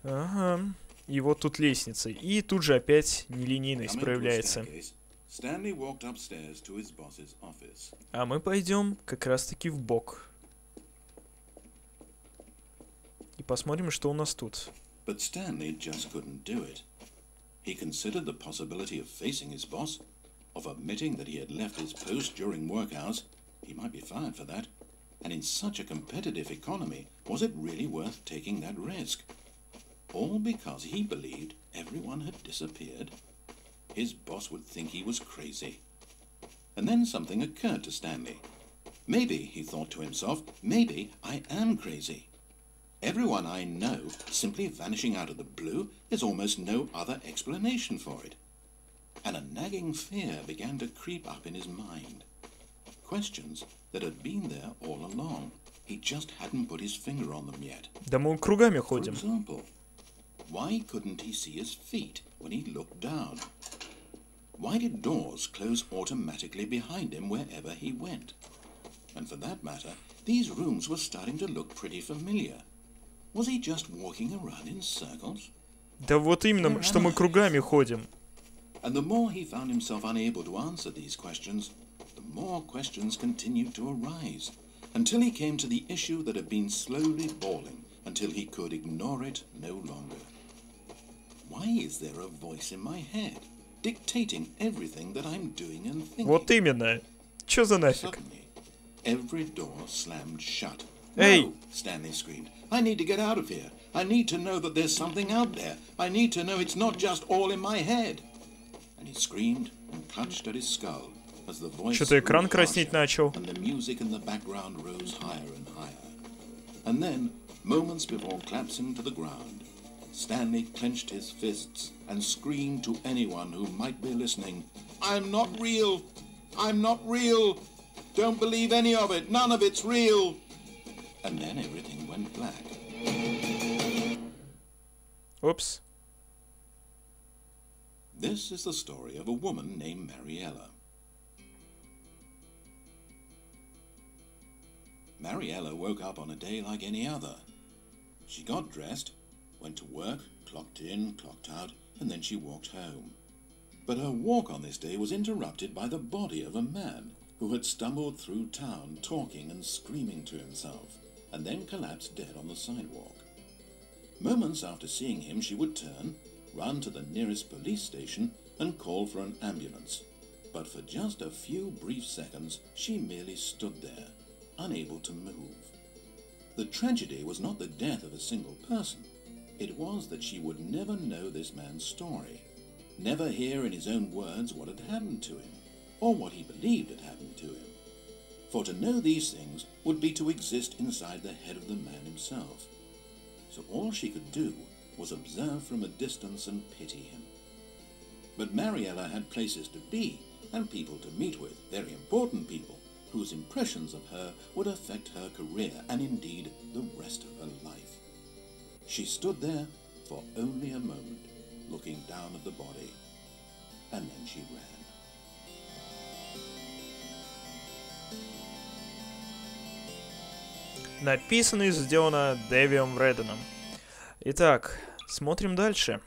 Ага. И вот тут лестница. И тут же опять нелинейность проявляется. А мы пойдем как раз-таки в бок. И посмотрим, что у нас тут. But Stanley just couldn't do it. He considered the possibility of facing his boss, of admitting that he had left his post during work hours. He might be fired for that. And in such a competitive economy, was it really worth taking that risk? All because he believed everyone had disappeared. His boss would think he was crazy. And then something occurred to Stanley. Maybe, he thought to himself, maybe I am crazy. Everyone I know simply vanishing out of the blue is almost no other explanation for it. And a nagging fear began to creep up in his mind. Questions that had been there all along. He just hadn't put his finger on them yet. Да мы кругами ходим. For example, why couldn't he see his feet when he looked down? Why did doors close automatically behind him wherever he went? And for that matter, these rooms were starting to look pretty familiar. Was he just walking around in circles? Да вот именно, что мы кругами ходим. And the more he found himself unable to answer these questions, the more questions continued to arise, until he came to the issue that had been slowly boiling, until he could ignore it no longer. Why is there a voice in my head, dictating everything that I'm doing and thinking? Вот именно. Чё за нафиг? Suddenly, every door slammed shut. Hey! No, Stanley screamed. I need to get out of here. I need to know that there's something out there. I need to know it's not just all in my head. And he screamed and clutched at his skull as the voice Что-то экран краснеть начал. and the music in the background rose higher and higher. And then, moments before collapsing to the ground, Stanley clenched his fists and screamed to anyone who might be listening, I'm not real! I'm not real! Don't believe any of it! None of it's real! And then everything went black. Опс. This is the story of a woman named Mariella. Mariella woke up on a day like any other. She got dressed, went to work, clocked in, clocked out, and then she walked home. But her walk on this day was interrupted by the body of a man who had stumbled through town talking and screaming to himself, and then collapsed dead on the sidewalk. Moments after seeing him, she would turn, run to the nearest police station, and call for an ambulance. But for just a few brief seconds, she merely stood there, unable to move. The tragedy was not the death of a single person. It was that she would never know this man's story, never hear in his own words what had happened to him, or what he believed had happened to him. For to know these things would be to exist inside the head of the man himself. So all she could do was observe from a distance and pity him. But Mariella had places to be and people to meet with, very important people, whose impressions of her would affect her career and indeed the rest of her life. She stood there for only a moment, looking down at the body, and then she ran. Написано и сделано Дэвиом Редденом. Итак, смотрим дальше.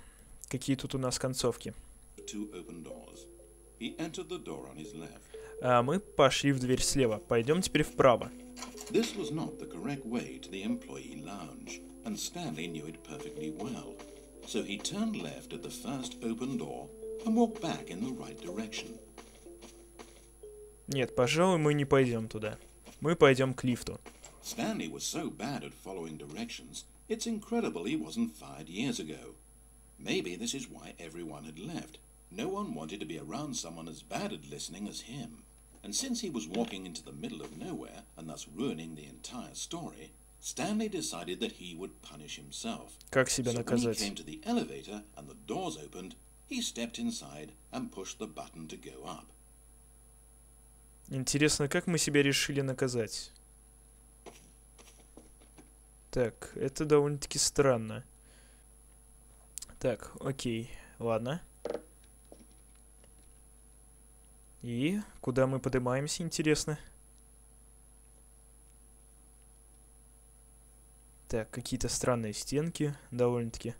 Какие тут у нас концовки. А мы пошли в дверь слева. Пойдем теперь вправо. This was not the correct way to the employee lounge, and Stanley knew it perfectly well. So he turned left at the first open door and walked back in the right direction. Нет, пожалуй, мы не пойдем туда. Мы пойдем к лифту. Stanley was so bad at following directions, it's incredible he wasn't fired years ago. Maybe this is why everyone had left. No one wanted to be around someone as bad at listening as him. And since he was walking into the middle of nowhere and thus ruining the entire story, Stanley decided that he would punish himself. Как себя наказать? So when he came to the elevator and the doors opened, he stepped inside and pushed the button to go up. Интересно, как мы себя решили наказать? Так, это довольно-таки странно. Так, окей, ладно. И куда мы поднимаемся, интересно? Так, какие-то странные стенки, довольно-таки.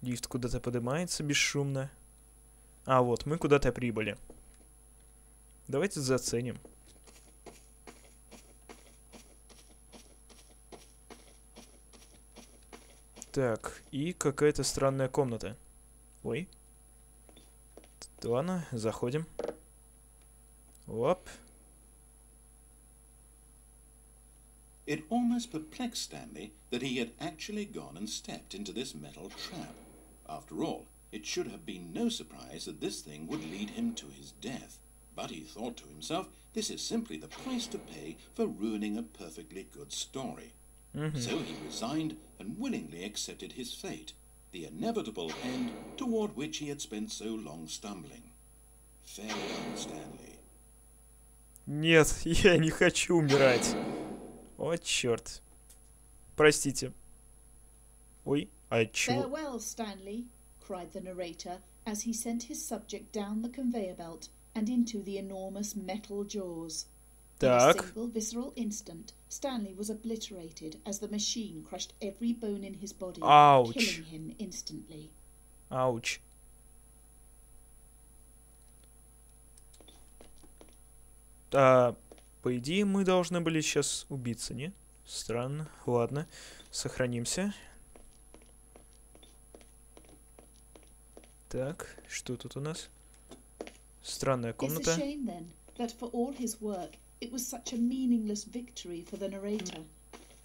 Лифт куда-то поднимается бесшумно. А, вот, мы куда-то прибыли. Давайте заценим. Так, и какая-то странная комната. Ой. Ладно, заходим. Оп. It almost perplexed Stanley that he had actually gone and stepped into this metal trap. After all, it should have been no surprise that this thing would lead him to his death. But he thought to himself, this is simply the price to pay for ruining a perfectly good story. So he resigned and willingly accepted his fate, the inevitable end toward which he had spent so long stumbling. Farewell, Stanley. Нет, я не хочу умирать. О, черт. Простите. Ой, а чё? Farewell, Stanley, cried the narrator as he sent his subject down the conveyor belt and into the enormous metal jaws. In a Так. single visceral instant, Stanley was obliterated as the machine crushed every bone in his body, Ouch. killing him instantly. Ауч. По идее, мы должны были сейчас убиться, не? Странно. Ладно. Сохранимся. Так, что тут у нас? Странная It's a комната. shame, then, that for all his work, it was such a meaningless victory for the narrator.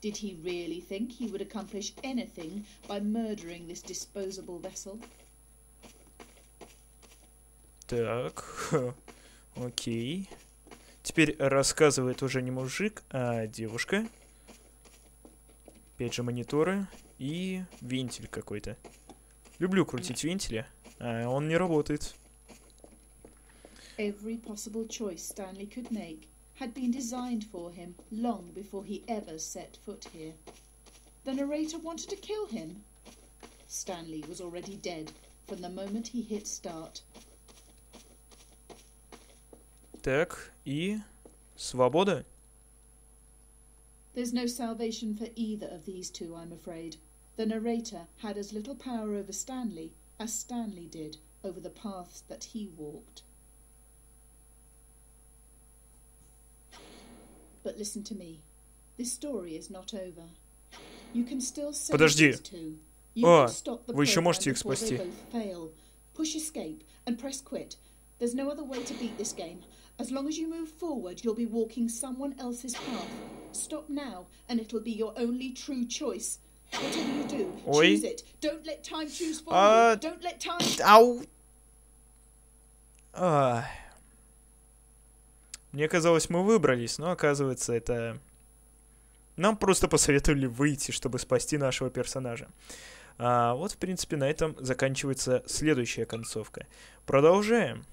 Did he really think he would accomplish anything by murdering this disposable vessel? Так, окей. Теперь рассказывает уже не мужик, а девушка. Опять же мониторы и вентиль какой-то. Люблю крутить вентили, а он не работает. Every possible choice Stanley could make had been designed for him long before he ever set foot here. The narrator wanted to kill him. Stanley was already dead from the moment he hit start. Так, и свобода. There's no salvation for either of these two, I'm afraid. The narrator had as little power over Stanley as Stanley did over the paths that he walked. But listen to me. This story is not over. You can still save Подожди. these two. You А, can stop the вы еще program можете их before they спасти. both fail. Push escape and press quit. There's no other way to beat this game. As long as you move forward, you'll be walking someone else's path. Stop now, and it'll be your only true choice. Whatever you do, Ой. choose it. Don't let time choose for А. you. Don't let time... Ау! Мне казалось, мы выбрались, но оказывается, это... Нам просто посоветовали выйти, чтобы спасти нашего персонажа. Вот, в принципе, на этом заканчивается следующая концовка. Продолжаем.